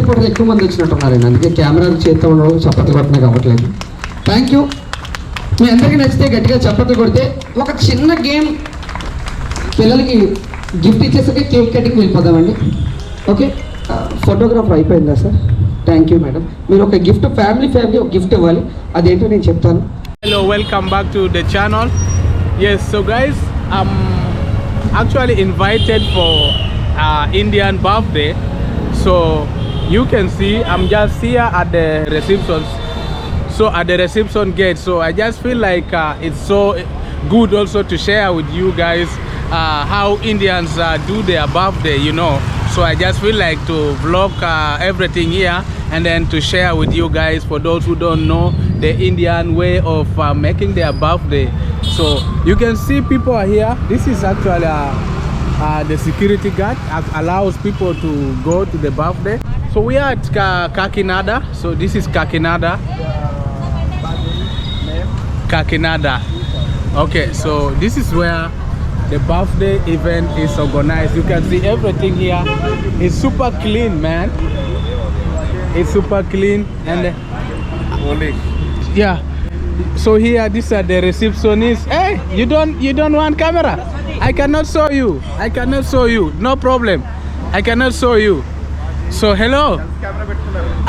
రిపోర్టర్లు ఎక్కువ మంది వచ్చినట్టున్నారండి, అందుకే కెమెరా చేతితో చప్పట్లు కొట్టడానికి అవ్వట్లేదు. Thank you. మీ అందరికీ నచ్చితే గట్టిగా చప్పట్లు కొడితే ఒక చిన్న గేమ్ పిల్లలకి గిఫ్ట్ ఇచ్చేసరికి కేక్ కటింగ్ వెళ్ళిపోదామండి. ఓకే, ఫోటోగ్రాఫర్ అయిపోయిందా సార్? Thank you madam. మీరు ఒక గిఫ్ట్ ఫ్యామిలీ ఒక గిఫ్ట్ ఇవ్వాలి, అదేంటో నేను చెప్తాను. Hello, welcome back to the channel. Yes, so guys, I'm actually invited for Indian birthday. So you can see I'm just here at the reception. So at the reception gate. So I just feel like it's so good also to share with you guys how Indians do their birthday, you know. So I just feel like to vlog everything here and then to share with you guys for those who don't know the Indian way of making their birthday. So you can see people are here. This is actually the security guard allows people to go to the birthday. So we are at Kakinada. So this is Kakinada. Kakinada. Okay, so this is where the birthday event is organized. You can see everything here is super clean, man. It's super clean and yeah. So here these are the receptionists. Hey, you don't want camera? I cannot show you. I cannot show you. No problem. I cannot show you. So hello.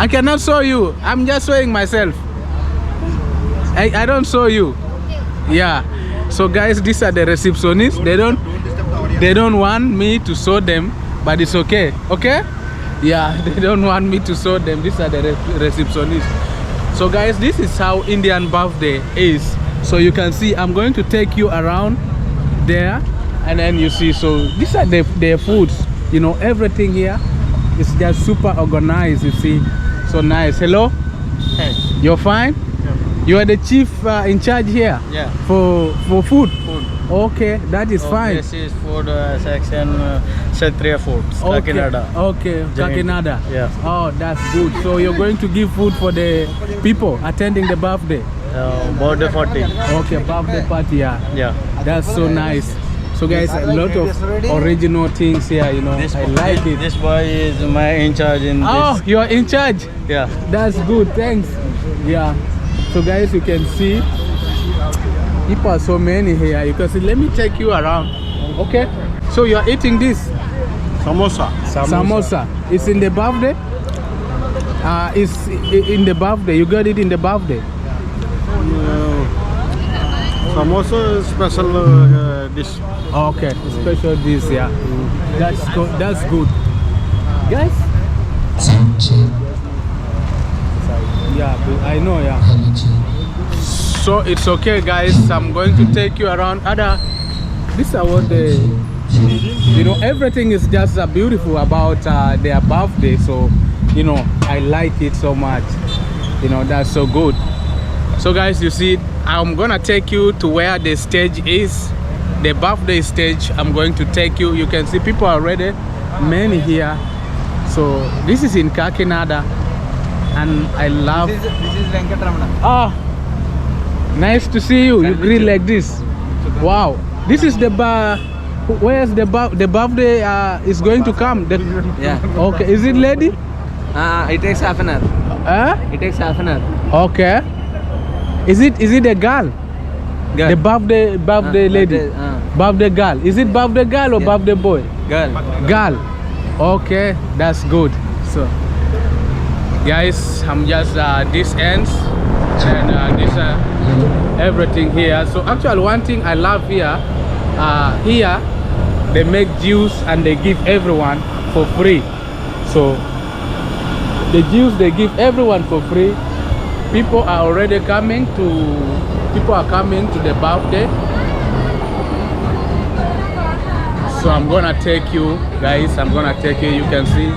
I cannot show you. I'm just showing myself. I don't show you. Yeah. So guys, these are the receptionists. They don't want me to show them, but it's okay. Okay? Yeah, they don't want me to show them. These are the receptionists. So guys, this is how Indian birthday is. So you can see I'm going to take you around there and then you see. So these are their foods. You know, everything here is just super organized, you see. So nice. Hello? Hey. You're fine? You are the chief in charge here? Yeah. For food? Food. Okay, that is fine. This is food section, Kshatriya Foods, Okay. Kakinada. Okay, Kakinada. Yeah. Oh, that's good. So you're going to give food for the people attending the birthday? Birthday party. Okay, birthday party, yeah. Yeah. That's so nice. So guys, a lot of original things here, you know. I like it. This boy is my in charge in Oh, this. you're in charge? Yeah. That's good, thanks. Yeah. So guys, you can see people are so many here. You can see, let me take you around. Okay? So you're eating this? Samosa. Samosa. It's in the birthday? It's in the birthday. You got it in the birthday? Samosa is special dish. Okay, special dish, yeah. That's good. Guys? Yeah, I know, yeah. So it's okay, guys. I'm going to take you around. These are what they, you know, everything is just beautiful about their birthday. So, you know, I like it so much. You know, that's so good. So guys, you see, I'm gonna take you to where the stage is, the birthday stage. I'm going to take you. You can see people are already, many here. So this is in Kakinada, and I love. This is Venkatramana. Ah, nice to see you. You greet like this. Wow, this is the bar. Where's the birthday is going to come? Yeah. Okay, is it lady? It takes half an hour. Huh? It takes half an hour. Okay. Is it a girl? Girl. The birthday lady. Birthday girl. Is it birthday girl or birthday boy? Girl. Girl. Okay, that's good. So, guys, I'm just this ends and this everything here. So actually, one thing I love here, here they make juice and they give everyone for free. So the juice they give everyone for free. People are already coming to the birthday. So I'm gonna take you guys, I'm gonna take you. You can see,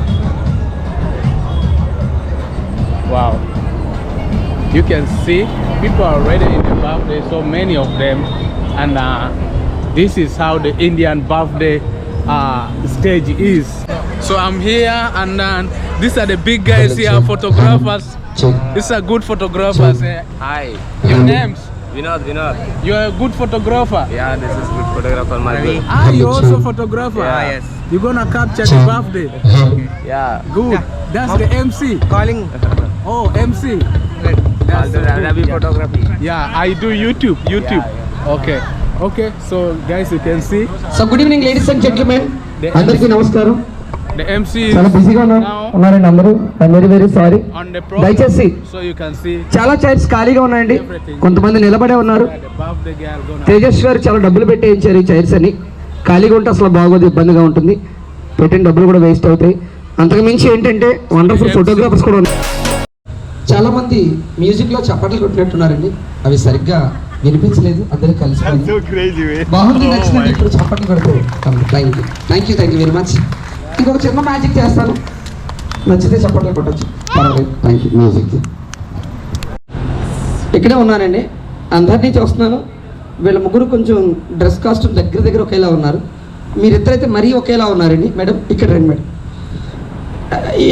wow, you can see people are already in the birthday, so many of them. And this is how the Indian birthday stage is. So I'm here, and these are the big guys here, photographers. These are good photographers. Hi. Your names? Vinod. You're a good photographer. Yeah, this is good photographer. You're also a photographer. Yeah, yes. You're gonna capture the birthday. Yeah. Good. That's the MC. Calling. Oh, MC. That's so good. Ravi photography. Yeah, I do YouTube. Okay. Okay. So guys, you can see so good evening ladies and gentlemen, అందరికీ నమస్కారం. the MC is చాలా బిజీగా now ఉన్నారండి అందరూ. Very very sorry. on the program. దయచేసి So you can see చాలా chairs ఖాళీగా ఉన్నాయండి, కొంతమంది నిలబడే ఉన్నారు. the birthday girl gonna. Tejas గారు చాలా డబ్బులు పెట్టి వేయించారు ఈ చైర్స్ అని. ఖాళీగా ఉంటే అసలు బాగోదు, ఇబ్బందిగా ఉంటుంది. పెట్టిన డబ్బులు కూడా వేస్ట్ అవుతాయి. అంతకు మించి ఏంటంటే వండర్ఫుల్ ఫోటోగ్రాఫర్స్ కూడా ఉన్నారు. చాలా మంది మ్యూజిక్ లో చప్పట్లు కొట్టినట్టున్నారండి, అవి సరిగ్గా వినిపించలేదు. అందరూ కలిసి బాగుంది, నచ్చిందండి. ఇప్పుడు చప్పట్లు కొడితే థ్యాంక్ యూ వెరీ మచ్. ఇంకొక చిన్న మ్యాజిక్ చేస్తాను, నచ్చితే చప్పట్లు కొట్టచ్చు, పర్వాలేదు. Thank you. మ్యూజిక్ ఇక్కడే ఉన్నానండి, అందరినీ చూస్తున్నాను. వీళ్ళ ముగ్గురు కొంచెం డ్రెస్ కాస్ట్యూమ్ దగ్గర ఒకేలా ఉన్నారు. మీరిద్దరైతే మరీ ఒకేలా ఉన్నారండి. మేడం ఇక్కడ రండి మేడం.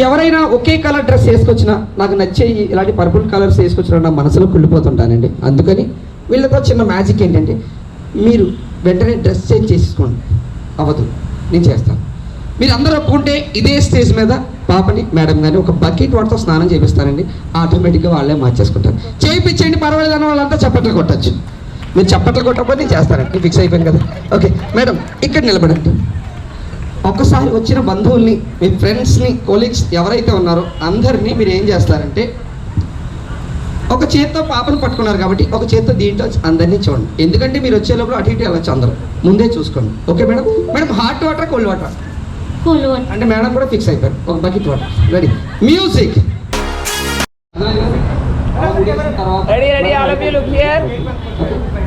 ఎవరైనా ఒకే కలర్ డ్రెస్ వేసుకొచ్చినా, నాకు నచ్చే ఇలాంటి పర్పుల్ కలర్స్ వేసుకొచ్చినా నా మనసులో కుళ్ళిపోతుంటానండి. అందుకని వీళ్ళతో చిన్న మ్యాజిక్ ఏంటంటే, మీరు వెంటనే డ్రెస్ చేంజ్ చేసుకోండి. అవ్వదు, నేను చేస్తాను. మీరు అందరూ ఒప్పుకుంటే ఇదే స్టేజ్ మీద పాపని మేడం గారిని ఒక బకెట్ వాటర్తో స్నానం చేపిస్తానండి. ఆటోమేటిక్గా వాళ్ళే మార్చేసుకుంటారు. చేయించండి, పర్వాలేదు అన్న వాళ్ళంతా చప్పట్లు కొట్టచ్చు. మీరు చప్పట్లు కొట్టకపోతే నేను చేస్తానండి, ఫిక్స్ అయిపోయింది కదా. ఓకే మేడం, ఇక్కడ నిలబడండి. ఒక్కసారి వచ్చిన బంధువుల్ని, మీ ఫ్రెండ్స్ని, కొలీగ్స్ ఎవరైతే ఉన్నారో అందరినీ మీరు ఏం చేస్తారంటే, ఒక చేత్తో పాపను పట్టుకున్నారు కాబట్టి ఒక చేత్తో దీంట్లో అందరినీ చూడండి. ఎందుకంటే మీరు వచ్చే లోపల అటు ఇటు వెళ్ళచ్చు, అందరూ ముందే చూసుకోండి. Okay madam. Madam hot water, cold water? అంటే మేడం కూడా ఫిక్స్ అయిపోయారు. ఒక bucket water ready. Music Ready, all of you look here.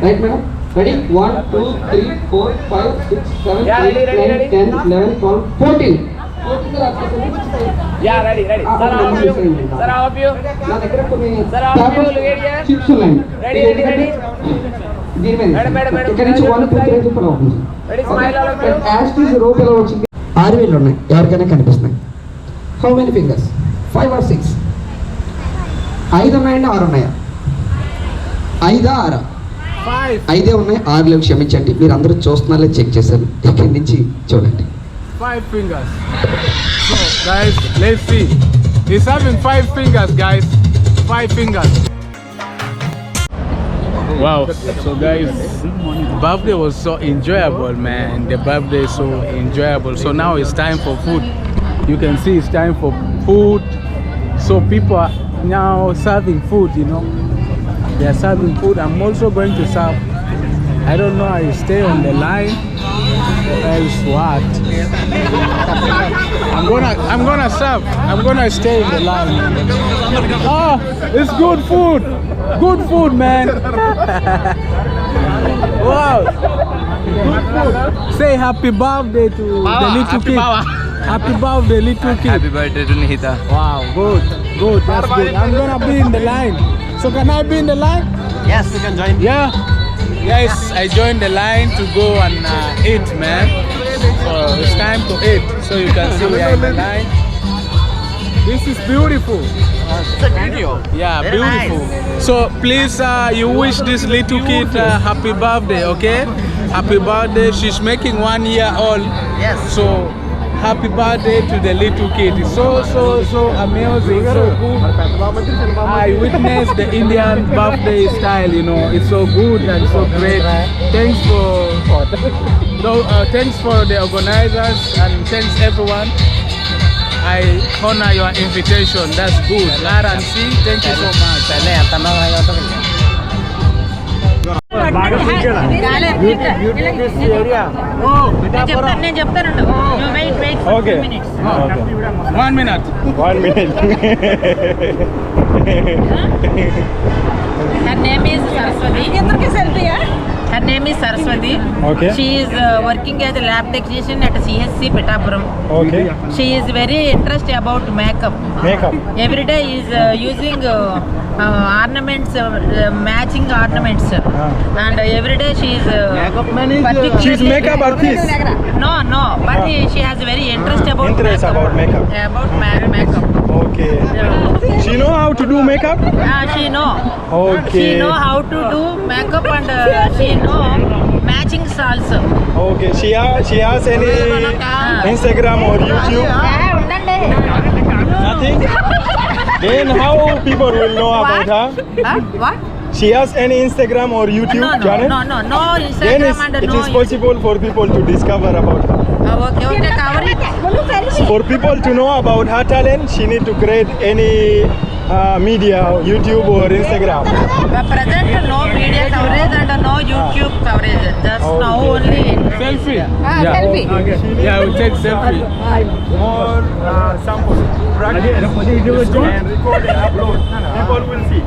Right madam. Ready 1 2 3 4 5 6 7 Yeah, 8 ready, 9 10 11 12 14. Yeah, ready. Sir, all of you. నా దగ్గర కొన్ని Sir, all of you look here. Chips ఉన్నాయి. Ready. దీని మీద Madam. ఇక్కడ నుంచి 1 2 3 చెప్పాలి. Ready, smile all of you. యాస్టీస్ రోప్ ఎలా వచ్చింది? 6 వేలు ఉన్నాయి, ఎవరికైనా కనిపిస్తున్నాయి. How many fingers? 5 or 6? 5 ఉన్నాయండి, 6 ఉన్నాయా? 5 6? 5 ఉన్నాయి, 6 లేవు. క్షమించండి, మీరు అందరూ చూస్తున్నారో చెక్ చేశారు. ఇక్కడి నుంచి చూడండి. 5 fingers. So guys, let's see. He's having 5 fingers, guys. 5 fingers. Wow. So guys, birthday was so enjoyable, man. The birthday is so enjoyable. So now it's time for food. You can see it's time for food. So people are now serving food, you know. They are serving food. I'm also going to serve. I don't know, I stay on the line or else what. I'm gonna serve. I'm gonna stay in the line. Oh, it's good food. Good food, man. Wow. Good food. Say happy birthday to the little kid. Happy birthday, little kid. Happy birthday to Nihita. Wow, good. That's good. I'm gonna be in the line. So can I be in the line? Yes, you can join. Yeah. Yes, I joined the line to go and eat, man. So it's time to eat. So you can see we are in the line. This is beautiful. It's a video. Yeah, Very beautiful. nice. So please, you wish this little kid happy birthday, okay? Happy birthday. She's making 1 year old. Yes. So happy birthday to the little kid. It's so amazing, so good. I witnessed the Indian birthday style, you know. It's so good and so great. Thanks for the organizers and thanks everyone. I honor your invitation. That's good. R&C, thank you so much. నేను చెప్తాను. Okay. 1 minute. Her name is Saraswati. Her name is Saraswati. Okay. She is working as a lab technician at CSC Petapuram. Okay. She is very interested about makeup. Every day is using ornaments, matching ornaments. And every day she is She's makeup artist. No, but she has very interest about makeup. About makeup. Okay. She know how to do makeup? She know. Okay. She know how to do makeup and she know matching also. Okay, she has any Instagram or YouTube? Nothing? Then how people will know about her? What? She has any Instagram or YouTube channel? No Then Instagram and it no is possible for people to discover about her. Okay, cover it. For people to know about her talent, she need to create any media, YouTube or Instagram. But present no media coverage and no YouTube coverage. Just now only. Selfie. Selfie. Yeah, we'll take selfie. Or sample. Practice and record and upload. People will see.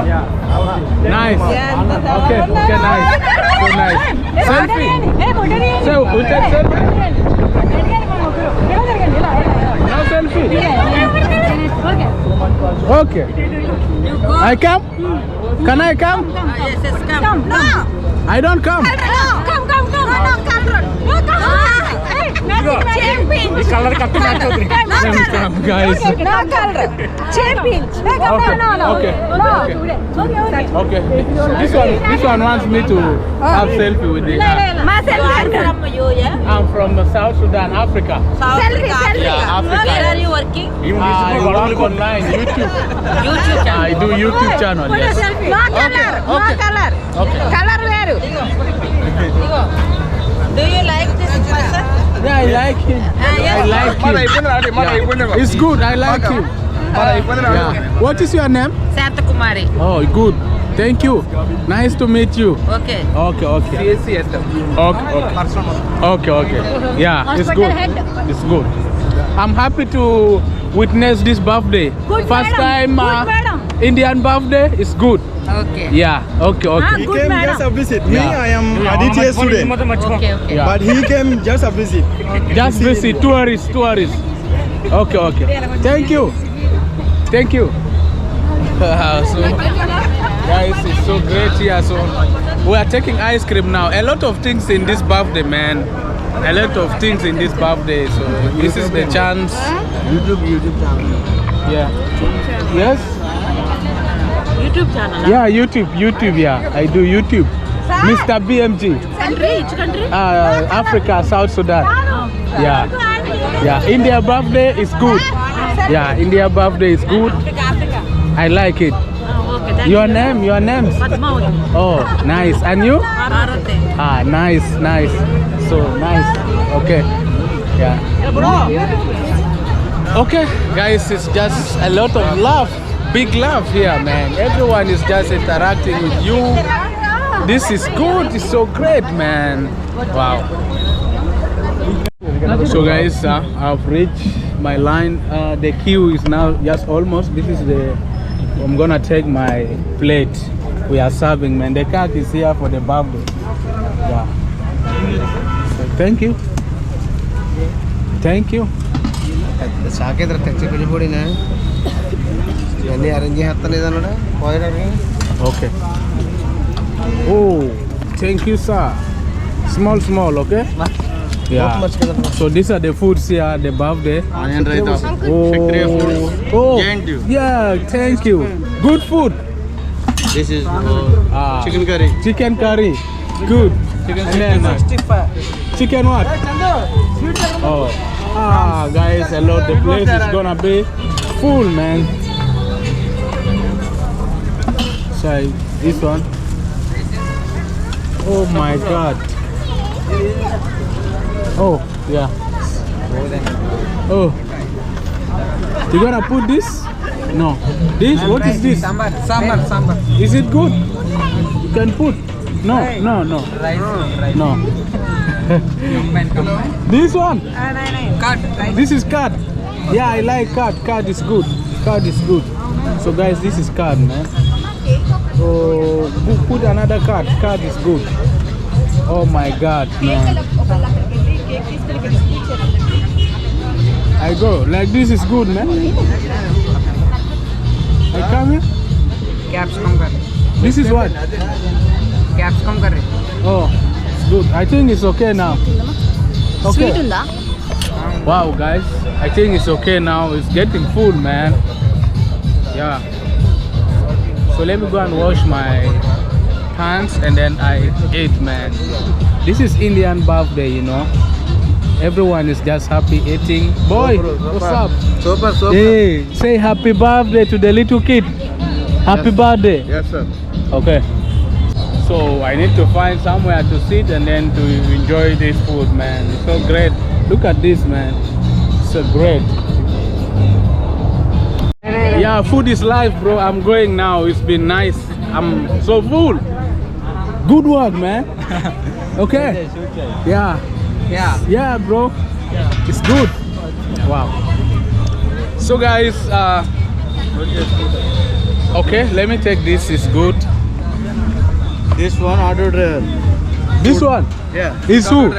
Yeah. Nice. Okay, nice. So nice. Selfie. So, we take selfie. Now selfie. Okay. I come? Can I come? Yes, come. No. I don't come. Come. Come, guys. Okay. This one wants me to have selfie with it. From you, yeah? I'm from South Sudan, Africa. Selfie. Yeah, Africa. Where are you working? I work online, YouTube. YouTube channel. I do YouTube channel, yes. Do you like this person? Yeah, I like him. I like him. Yeah. It's good, I like him. Yeah. What is your name? Santa Kumari. Oh, good. Thank you. Nice to meet you. Okay. Okay. Okay. Yeah, it's good. It's good. I'm happy to witness this birthday. First time Indian birthday is good. Okay. Yeah. Okay. He came just a visit. Me, Yeah. I am a DTA student. Okay. Yeah. But he came just a visit. Just visit tourists. Okay. Thank you. So, guys, it's so great here. So we are taking ice cream now. A lot of things in this birthday, man. A lot of things in this birthday. So this is the chance. YouTube channel. Yeah. Yes. YouTube channel. Yeah, YouTube. Yeah, I do YouTube. Mr. BMG. Which country? Africa, South Sudan. Yeah. India birthday is good. Yeah, India birthday is good. Africa. I like it. Okay. Thank Your name? Padmaudi. Oh, nice. And you? Maruti. Nice. So nice. Okay. Yeah. Okay, guys, it's just a lot of love. Big love here, man. Everyone is just interacting with you. This is good. It's so great, man. Wow. So guys, I've reached my line. The queue is now just almost. I'm gonna take my plate. We are serving, man. The cake is here for the birthday. Yeah. So thank you. Okay. Oh, thank you, sir. Small, okay? Yeah. So these are the foods here at the birthday. Oh, yeah, thank you. Good food. This is Chicken curry. Good. And then chicken what? Oh. Guys, a lot. The place is gonna be full, man. Try this one. Oh my God. Oh, yeah. Oh. You gonna put this? No. This? What is this? Sambar. Is it good? You can put. No. No. This one? This is card. Yeah, I like card. Card is good. So guys, this is card, man. Oh, put another card. Card is good. Oh my God, man. I go. Like this is good, man. I come here. Capsicum curry. This is what? Capsicum curry. Oh, it's good. I think it's okay now. Okay. Wow, guys. I think it's okay now. It's getting full, man. Yeah. So let me go and wash my hands and then I ate, man. This is Indian birthday, you know. Everyone is just happy eating. Boy, what's up? Super. Hey, say happy birthday to the little kid. Happy birthday. Yes, sir. Okay. So I need to find somewhere to sit and then to enjoy this food, man. It's so great. Look at this, man. It's so great. Yeah, food is life, bro. I'm going now. It's been nice. I'm so full. Good work, man. Okay. Yeah. Yeah, bro. It's good. Wow. So guys, okay, let me take this. It's good. This one auto driver. This one Yeah. is who?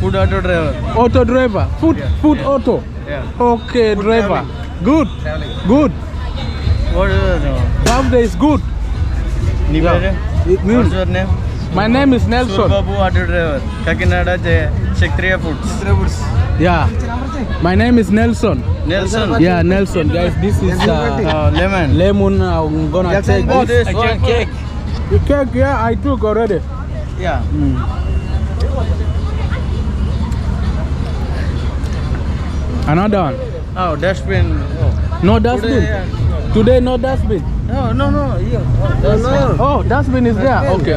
Food auto driver. Auto driver. Food auto. Yeah. Okay, driver. Good. Good. What is your Birthday is good. name? It What's means your name? my name is Nelson. Babu auto driver. Kakinada Secretary Foods. Yeah. My name is Nelson. Nelson. Yeah, Nelson. Guys, this is Lemon. lemon. I'm gonna take this. One cake. The cake, yeah, I took already. Yeah. Another one. Oh, dustbin. Oh. No dustbin. Today no dustbin. No. Yeah. Oh, dustbin is there. Okay.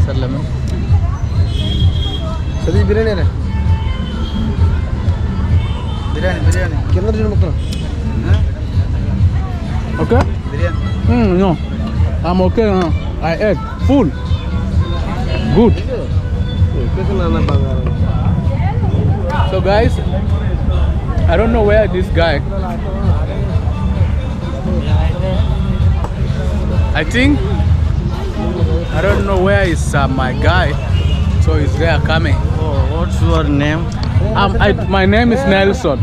Sir, lemon. Satish biryani Biryani. కింద రెండు ముక్కలు Okay. Biryani. No, I'm okay. I ate full. Good. So guys, I don't know where this guy. I think I don't know where is my guy. So he's there coming. Oh, what's your name? My name is Nelson.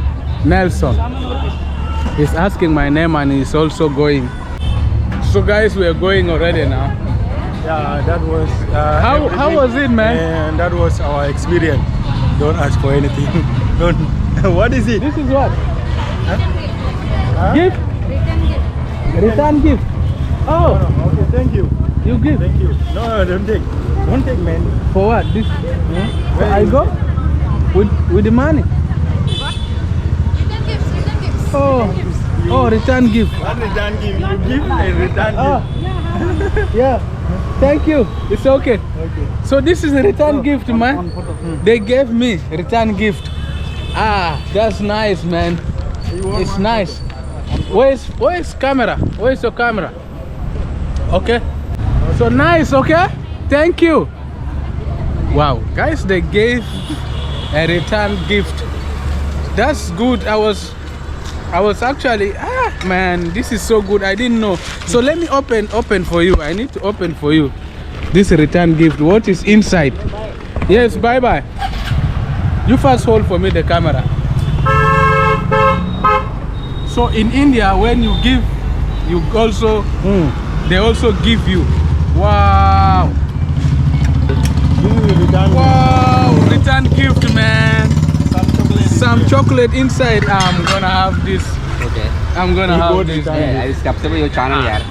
Nelson. He's asking my name and he's also going. So guys, we are going already now. Yeah, that was. How was it, man? And that was our experience. Don't ask for anything. Don't. What is it? This is what? Gift? Return gift. Oh, Okay, thank you. you give. Thank you. No, don't take. Don't take, man. For what? This? So I go with the money. Oh, return gift. One return gift. You give and return Oh, gift. yeah. Thank you. It's okay. Okay. So this is a return gift, man. They gave me return gift. Ah, that's nice, man. It's nice. Where's camera? Where's your camera? Okay. So nice, okay? Thank you. Wow, guys, they gave a return gift. That's good. I was actually man, this is so good. I didn't know. So let me open for you. I need to open for you this return gift. What is inside? Yes, bye. You first hold for me the camera. So in India, when you give, you also they also give you. Wow. Wow, return gift, man. Some chocolate inside. I'm gonna have this. Okay. I'm gonna have this. Yeah, I will subscribe your channel here.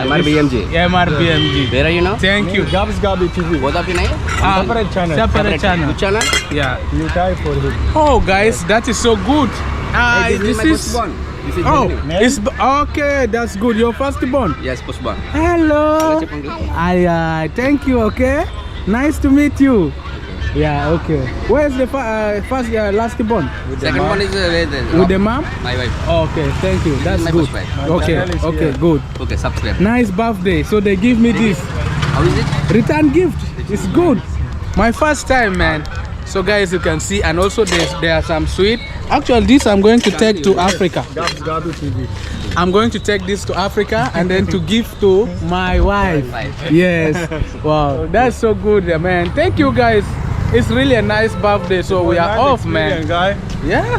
MRBMG. MRBMG. Where are you now? Thank you. Gabs Gabi TV. Both of you name? Separate channel. Separate channel. Which channel? Yeah. You type for him. Oh, guys, that is so good. Hey, This my is. firstborn. This is Oh, Jimmy. it's okay. That's good. Your firstborn. Yes, firstborn. Hello. Chapanglu. Thank you. Okay. Nice to meet you. Yeah. Okay. Where's the last born? Second one is With the mom? my wife. Okay. Thank you. That's My good. first wife. Okay. channel is Okay. here. Good. Okay, subscribe. Nice birthday. So they give me this How is it? return gift. It's good. My first time, man. So guys, you can see, and also there are some sweet. Actually, this I'm going to take to Africa. Gabs Gabi TV. I'm going to take this to Africa and then to give to my wife. Yes. Wow, that's so good, man. Thank you, guys. It's really a nice birthday. So we are off, man. Guy. Yeah.